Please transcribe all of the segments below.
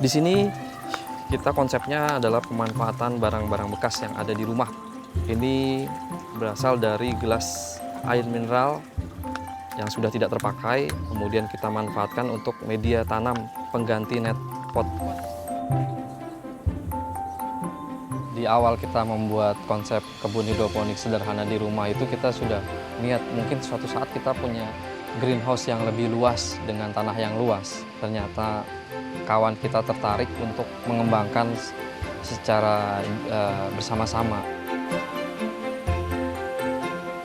Di sini kita konsepnya adalah pemanfaatan barang-barang bekas yang ada di rumah. Ini berasal dari gelas air mineral yang sudah tidak terpakai, kemudian kita manfaatkan untuk media tanam pengganti net pot. Di awal kita membuat konsep kebun hidroponik sederhana di rumah itu kita sudah niat mungkin suatu saat kita punya greenhouse yang lebih luas dengan tanah yang luas. Ternyata kawan kita tertarik untuk mengembangkan secara bersama-sama.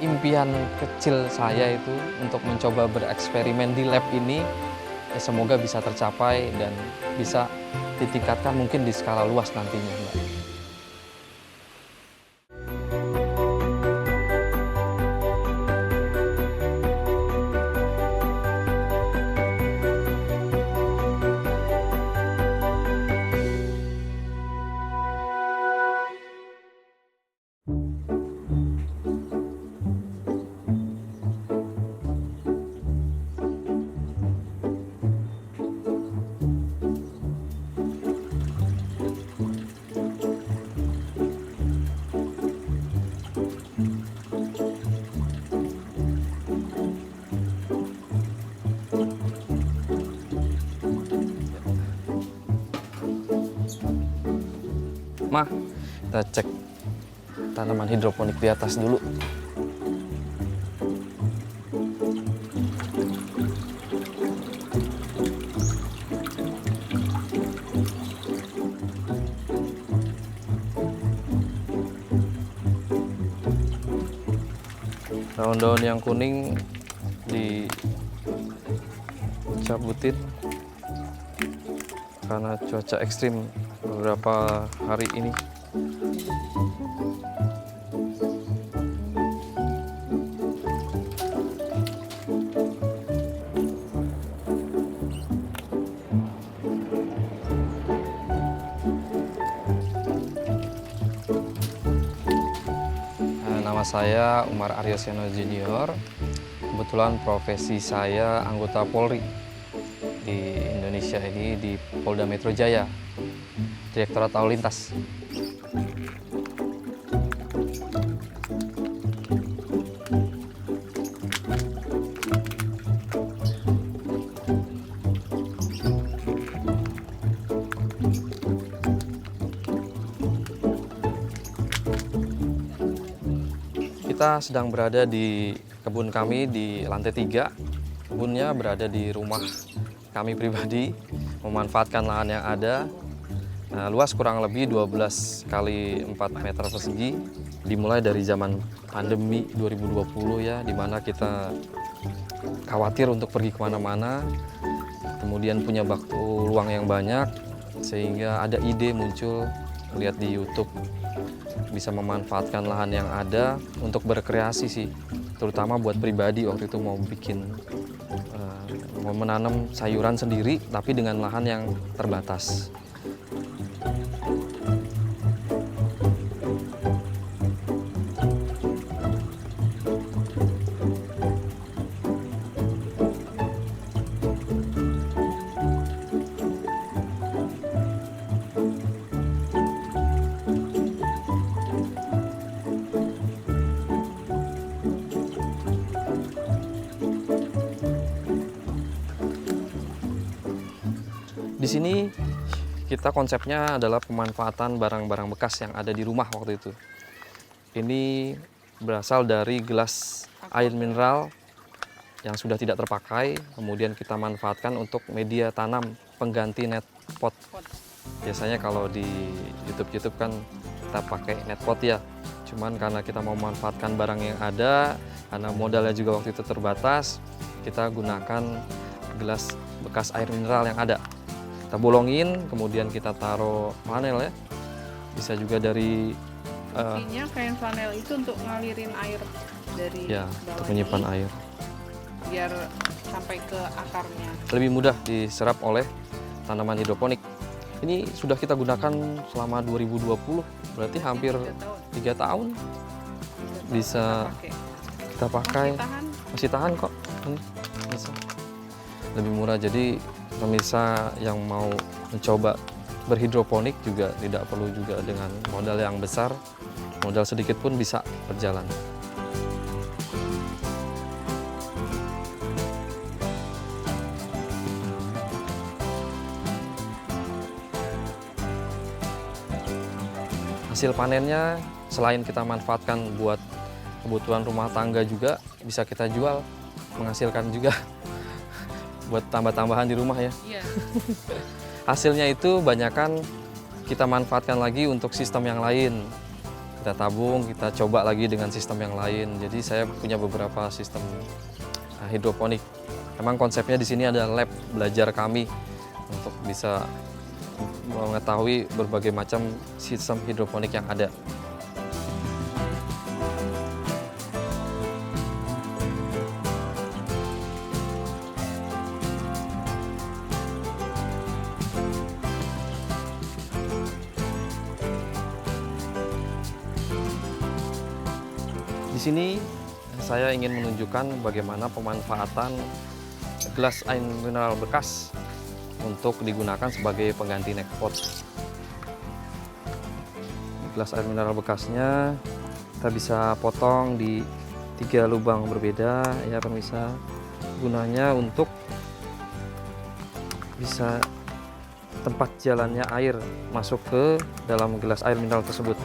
Impian kecil saya itu untuk mencoba bereksperimen di lab ini semoga bisa tercapai dan bisa ditingkatkan mungkin di skala luas nantinya, Mbak. Mah, kita cek tanaman hidroponik di atas dulu. Daun-daun yang kuning dicabutin karena cuaca ekstrim beberapa hari ini. Nama saya Umar Aryoseno Junior. Kebetulan profesi saya anggota Polri di Indonesia ini di Polda Metro Jaya, Direktorat Lalu Lintas. Kita sedang berada di kebun kami di lantai 3. Kebunnya berada di rumah kami pribadi, memanfaatkan lahan yang ada. Nah, luas kurang lebih 12 kali 4 meter persegi. Dimulai dari zaman pandemi 2020 ya, di mana kita khawatir untuk pergi kemana-mana. Kemudian punya waktu luang yang banyak, sehingga ada ide muncul, lihat di YouTube. Bisa memanfaatkan lahan yang ada untuk berkreasi sih, terutama buat pribadi. Waktu itu mau menanam sayuran sendiri tapi dengan lahan yang terbatas. Di sini kita konsepnya adalah pemanfaatan barang-barang bekas yang ada di rumah waktu itu. Ini berasal dari gelas air mineral yang sudah tidak terpakai, kemudian kita manfaatkan untuk media tanam pengganti net pot. Biasanya kalau di YouTube kan kita pakai net pot ya. Cuman karena kita mau memanfaatkan barang yang ada, karena modalnya juga waktu itu terbatas, kita gunakan gelas bekas air mineral yang ada. Kita bolongin, kemudian kita taruh flanel ya. Bisa juga dari fungsinya kain flanel itu untuk ngalirin air dari ya, bawah untuk menyimpan ini, air. biar sampai ke akarnya. Lebih mudah diserap oleh tanaman hidroponik. Ini sudah kita gunakan selama 2020, berarti hampir 3 tahun. Bisa kita pakai. Masih tahan kok. Bisa. Lebih murah, jadi pemirsa yang mau mencoba berhidroponik juga tidak perlu juga dengan modal yang besar, modal sedikit pun bisa berjalan. Hasil panennya selain kita manfaatkan buat kebutuhan rumah tangga juga bisa kita jual, menghasilkan juga buat tambah-tambahan di rumah ya. Iya. Hasilnya itu banyakkan kita manfaatkan lagi untuk sistem yang lain. Kita tabung, kita coba lagi dengan sistem yang lain. Jadi saya punya beberapa sistem hidroponik. Memang konsepnya di sini ada lab belajar kami untuk bisa mengetahui berbagai macam sistem hidroponik yang ada. Di sini saya ingin menunjukkan bagaimana pemanfaatan gelas air mineral bekas untuk digunakan sebagai pengganti neck pot. Gelas air mineral bekasnya kita bisa potong di 3 lubang berbeda ya pemirsa. Gunanya untuk bisa tempat jalannya air masuk ke dalam gelas air mineral tersebut.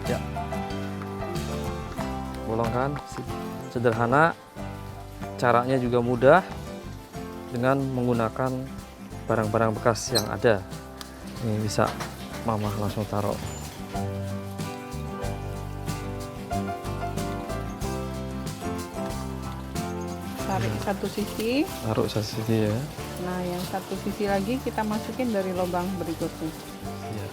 Ya, bolongkan, sederhana, caranya juga mudah dengan menggunakan barang-barang bekas yang ada. Ini bisa mama langsung taruh. Tarik satu sisi. Taruh satu sisi ya. Nah, yang satu sisi lagi kita masukin dari lubang berikutnya. Ya.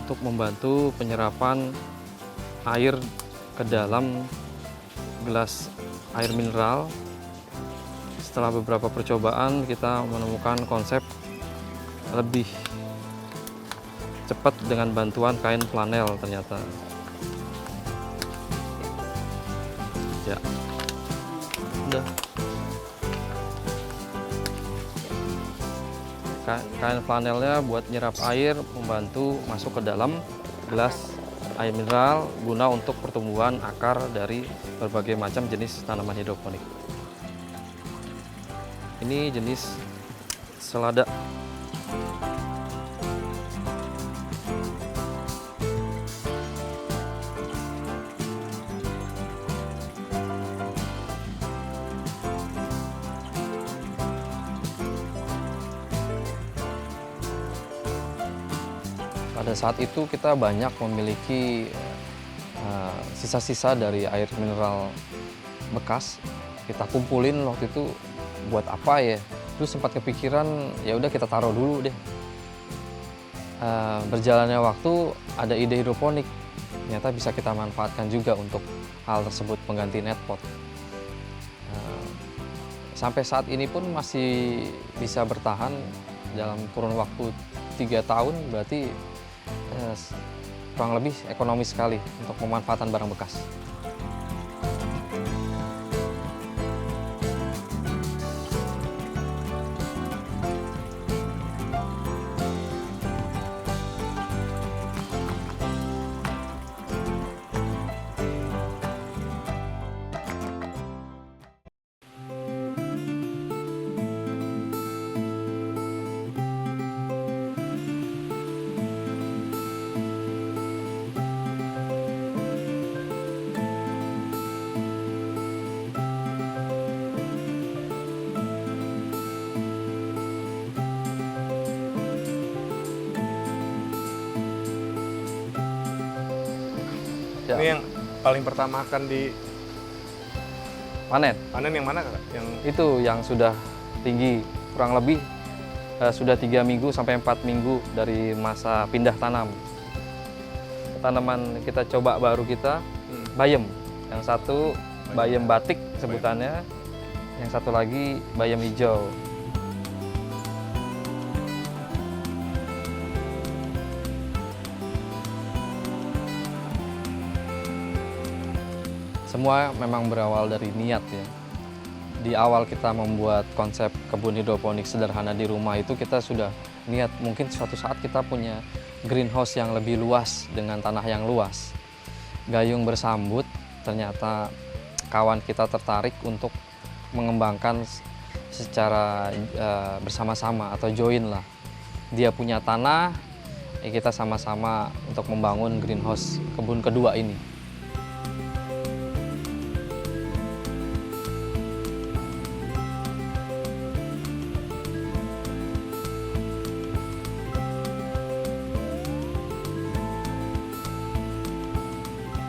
Untuk membantu penyerapan air ke dalam gelas air mineral, setelah beberapa percobaan kita menemukan konsep lebih cepat dengan bantuan kain flanel ternyata. Ya, udah. Kain flanelnya buat nyerap air, membantu masuk ke dalam gelas air mineral guna untuk pertumbuhan akar dari berbagai macam jenis tanaman hidroponik. Ini jenis selada. Pada saat itu kita banyak memiliki sisa-sisa dari air mineral bekas. Kita kumpulin waktu itu buat apa ya? Terus sempat kepikiran ya udah kita taruh dulu deh. Berjalannya waktu ada ide hidroponik. Ternyata bisa kita manfaatkan juga untuk hal tersebut, pengganti net pot. Sampai saat ini pun masih bisa bertahan dalam kurun waktu 3 tahun, berarti kurang lebih ekonomis sekali untuk pemanfaatan barang bekas. Ya. Ini yang paling pertama akan Panen. dipanen yang mana Kak? Yang Itu yang sudah tinggi, kurang lebih sudah 3 minggu sampai 4 minggu dari masa pindah tanam. Tanaman kita coba baru kita bayem. Yang satu bayem batik sebutannya, yang satu lagi bayem hijau. Semua memang berawal dari niat ya. Di awal kita membuat konsep kebun hidroponik sederhana di rumah itu kita sudah niat mungkin suatu saat kita punya greenhouse yang lebih luas dengan tanah yang luas. Gayung bersambut, ternyata kawan kita tertarik untuk mengembangkan secara bersama-sama atau join lah. Dia punya tanah, kita sama-sama untuk membangun greenhouse kebun kedua ini.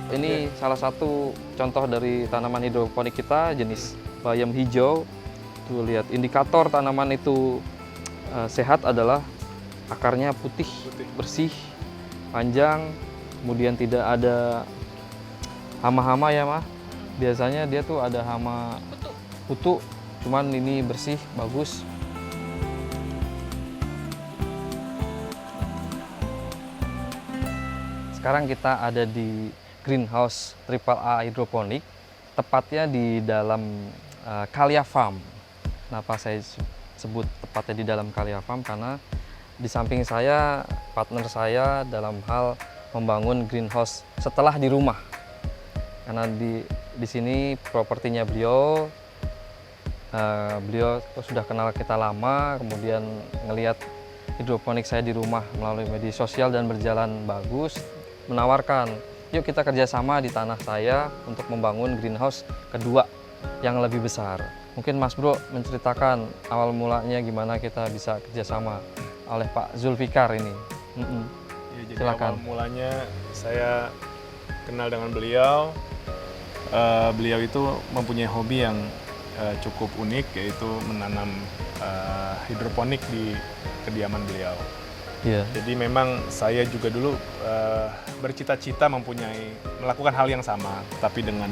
Ini salah satu contoh dari tanaman hidroponik kita, jenis bayam hijau. Tuh lihat indikator tanaman itu sehat adalah akarnya putih, bersih, panjang, kemudian tidak ada hama-hama ya mah. Biasanya dia tuh ada hama kutu, cuman ini bersih, bagus. Sekarang kita ada di greenhouse AAA hidroponik, tepatnya di dalam Kalia Farm. Kenapa saya sebut tepatnya di dalam Kalia Farm? Karena di samping saya, partner saya dalam hal membangun greenhouse setelah di rumah. Karena di sini propertinya beliau sudah kenal kita lama, kemudian ngelihat hidroponik saya di rumah melalui media sosial dan berjalan bagus, menawarkan, yuk kita kerjasama di tanah saya untuk membangun greenhouse kedua yang lebih besar. Mungkin Mas Bro menceritakan awal mulanya gimana kita bisa kerjasama oleh Pak Zulfikar ini. Ya, jadi Silakan. awal mulanya saya kenal dengan beliau. Beliau itu mempunyai hobi yang cukup unik, yaitu menanam hidroponik di kediaman beliau. Iya. Jadi memang saya juga dulu bercita-cita melakukan hal yang sama, tapi dengan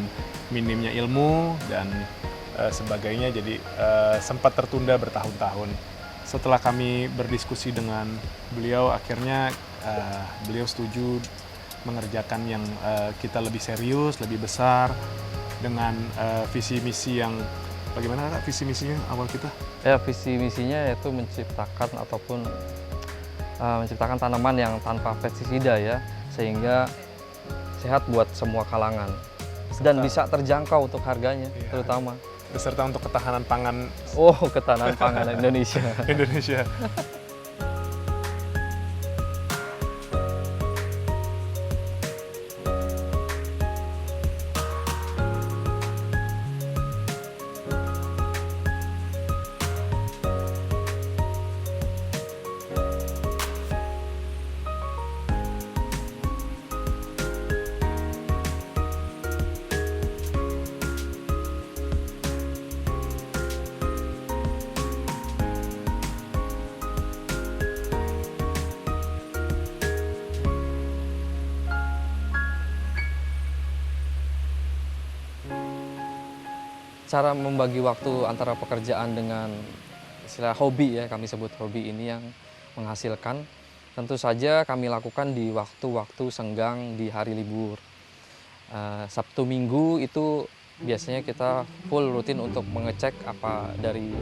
minimnya ilmu dan sebagainya, jadi sempat tertunda bertahun-tahun. Setelah kami berdiskusi dengan beliau, akhirnya beliau setuju mengerjakan yang kita lebih serius, lebih besar, dengan visi misi yang bagaimana Kak, visi misinya awal kita? Ya, visi misinya yaitu menciptakan tanaman yang tanpa pestisida ya, sehingga sehat buat semua kalangan dan bisa terjangkau untuk harganya, Iya. terutama. Beserta untuk ketahanan pangan Ketahanan pangan Indonesia. Indonesia. Cara membagi waktu antara pekerjaan dengan istilah hobi ya, kami sebut hobi ini yang menghasilkan, tentu saja kami lakukan di waktu-waktu senggang di hari libur. Sabtu Minggu itu biasanya kita full rutin untuk mengecek apa dari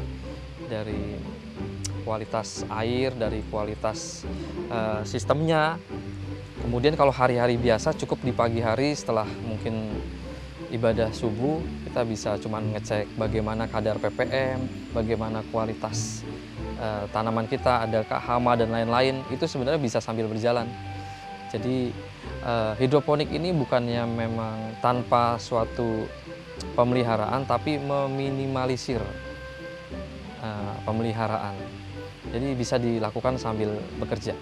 kualitas air, dari kualitas sistemnya. Kemudian kalau hari-hari biasa cukup di pagi hari setelah mungkin ibadah subuh, kita bisa cuman ngecek bagaimana kadar ppm, bagaimana kualitas tanaman kita, adakah hama dan lain-lain. Itu sebenarnya bisa sambil berjalan. Jadi hidroponik ini bukannya memang tanpa suatu pemeliharaan, tapi meminimalisir pemeliharaan. Jadi bisa dilakukan sambil bekerja.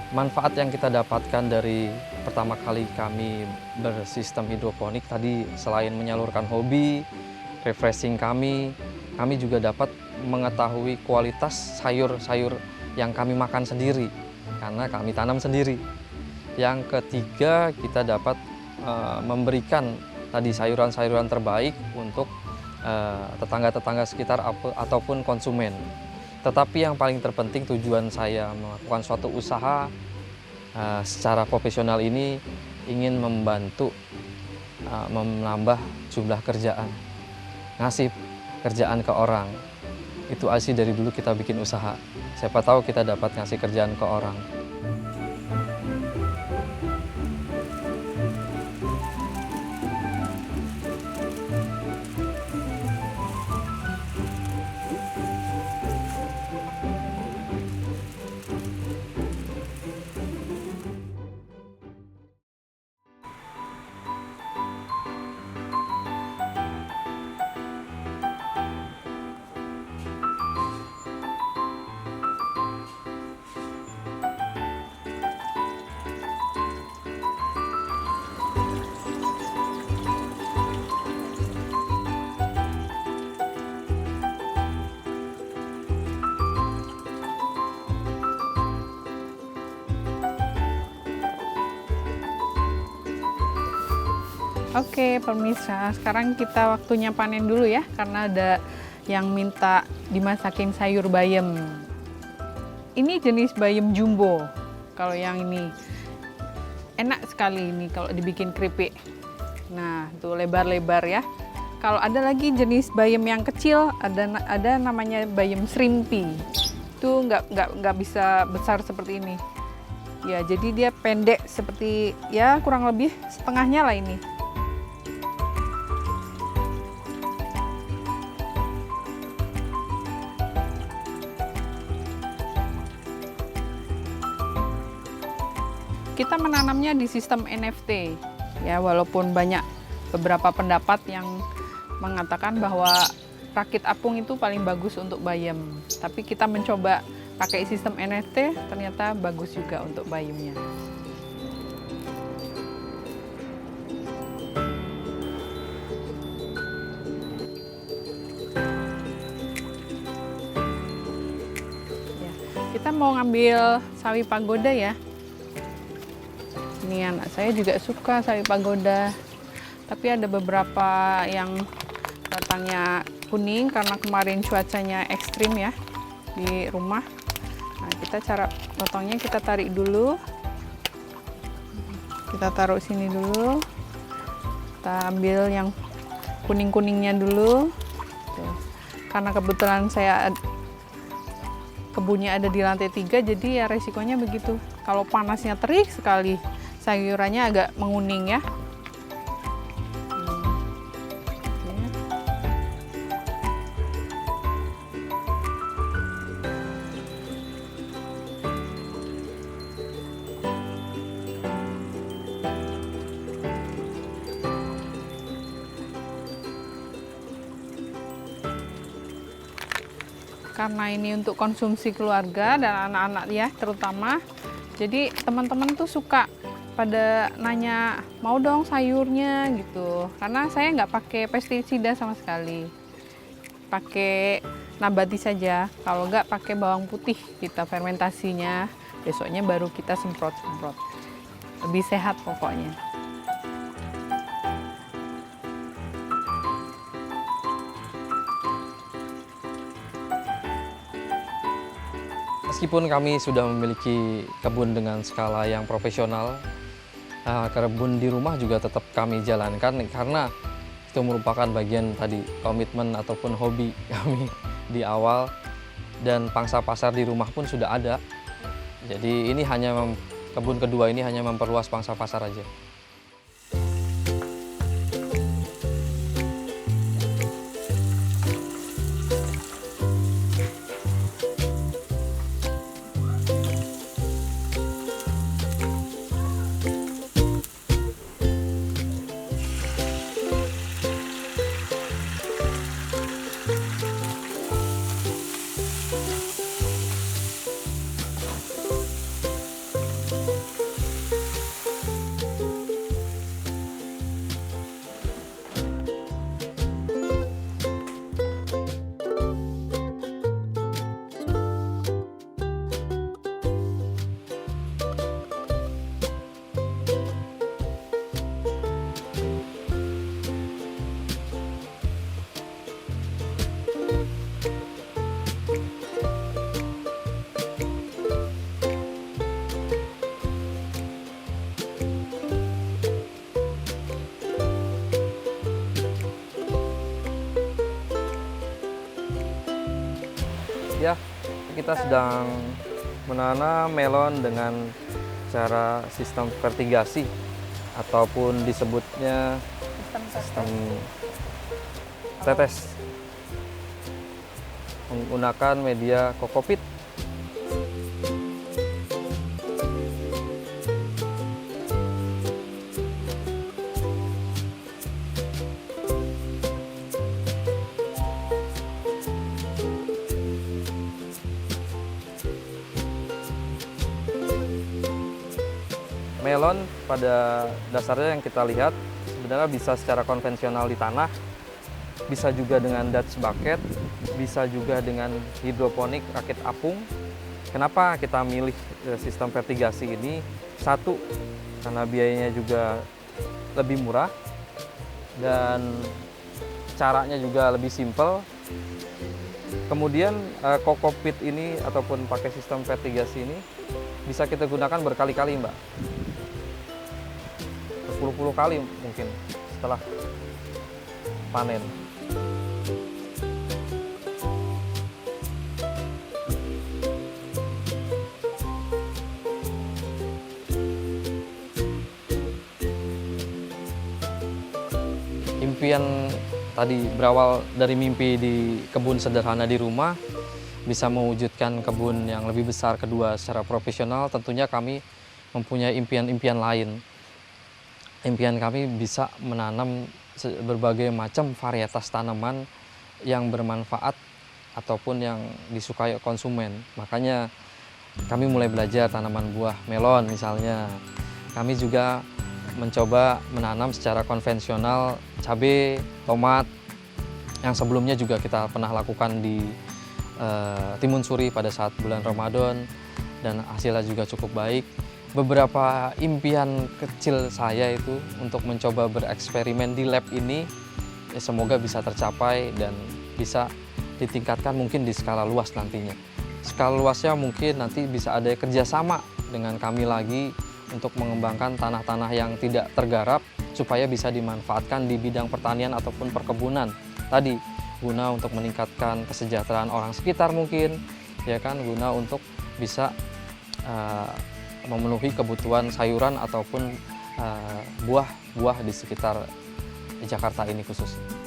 Manfaat yang kita dapatkan dari pertama kali kami bersistem hidroponik tadi, selain menyalurkan hobi, refreshing kami juga dapat mengetahui kualitas sayur-sayur yang kami makan sendiri karena kami tanam sendiri. Yang ketiga, kita dapat memberikan tadi sayuran-sayuran terbaik untuk tetangga-tetangga sekitar ataupun konsumen. Tetapi yang paling terpenting tujuan saya melakukan suatu usaha secara profesional ini ingin membantu menambah jumlah kerjaan, ngasih kerjaan ke orang. Itu sih dari dulu kita bikin usaha. Siapa tahu kita dapat ngasih kerjaan ke orang. Oke, pemirsa, sekarang kita waktunya panen dulu ya, karena ada yang minta dimasakin sayur bayam. Ini jenis bayam jumbo. Kalau yang ini enak sekali ini kalau dibikin keripik. Nah, tuh lebar-lebar ya. Kalau ada lagi jenis bayam yang kecil, ada namanya bayam shrimpy. Itu nggak bisa besar seperti ini. Ya, jadi dia pendek seperti ya kurang lebih setengahnya lah ini. Kita menanamnya di sistem NFT, ya walaupun banyak beberapa pendapat yang mengatakan bahwa rakit apung itu paling bagus untuk bayam. Tapi kita mencoba pakai sistem NFT, ternyata bagus juga untuk bayamnya. Ya, kita mau ngambil sawi pagoda ya. Ini anak saya juga suka sawi pagoda, tapi ada beberapa yang batangnya kuning karena kemarin cuacanya ekstrim ya di rumah. Nah, cara potongnya kita tarik dulu, kita taruh sini dulu, kita ambil yang kuning-kuningnya dulu. Tuh. Karena kebetulan saya kebunnya ada di lantai 3, jadi ya resikonya begitu. Kalau panasnya terik sekali, sayurannya agak menguning ya. Karena ini untuk konsumsi keluarga dan anak-anak ya terutama, jadi teman-teman tuh suka pada nanya, mau dong sayurnya gitu. Karena saya nggak pakai pestisida sama sekali, pakai nabati saja. Kalau nggak pakai bawang putih, kita fermentasinya, besoknya baru kita semprot-semprot. Lebih sehat pokoknya. Meskipun kami sudah memiliki kebun dengan skala yang profesional, kebun di rumah juga tetap kami jalankan karena itu merupakan bagian tadi komitmen ataupun hobi kami di awal, dan pangsa pasar di rumah pun sudah ada. Jadi ini hanya kebun kedua ini hanya memperluas pangsa pasar aja. Ya, kita sedang menanam melon dengan cara sistem vertigasi ataupun disebutnya sistem tetes menggunakan media kokopit. Melon pada dasarnya yang kita lihat sebenarnya bisa secara konvensional di tanah, bisa juga dengan Dutch bucket, bisa juga dengan hidroponik rakit apung. Kenapa kita milih sistem vertigasi ini? Satu, karena biayanya juga lebih murah dan caranya juga lebih simpel. Kemudian kokopit ini ataupun pakai sistem vertigasi ini bisa kita gunakan berkali-kali, Mbak. Berpuluh-puluh kali mungkin setelah panen. Impian tadi berawal dari mimpi di kebun sederhana di rumah, bisa mewujudkan kebun yang lebih besar kedua secara profesional. Tentunya kami mempunyai impian-impian lain. Impian kami bisa menanam berbagai macam varietas tanaman yang bermanfaat ataupun yang disukai konsumen. Makanya kami mulai belajar tanaman buah melon misalnya. Kami juga mencoba menanam secara konvensional cabai, tomat, yang sebelumnya juga kita pernah lakukan di Timun Suri pada saat bulan Ramadan dan hasilnya juga cukup baik. Beberapa impian kecil saya itu untuk mencoba bereksperimen di lab ini ya semoga bisa tercapai dan bisa ditingkatkan mungkin di skala luas nantinya. Skala luasnya mungkin nanti bisa ada kerjasama dengan kami lagi untuk mengembangkan tanah-tanah yang tidak tergarap supaya bisa dimanfaatkan di bidang pertanian ataupun perkebunan. Tadi guna untuk meningkatkan kesejahteraan orang sekitar mungkin, ya kan, guna untuk bisa memenuhi kebutuhan sayuran ataupun buah-buah di sekitar Jakarta ini khususnya.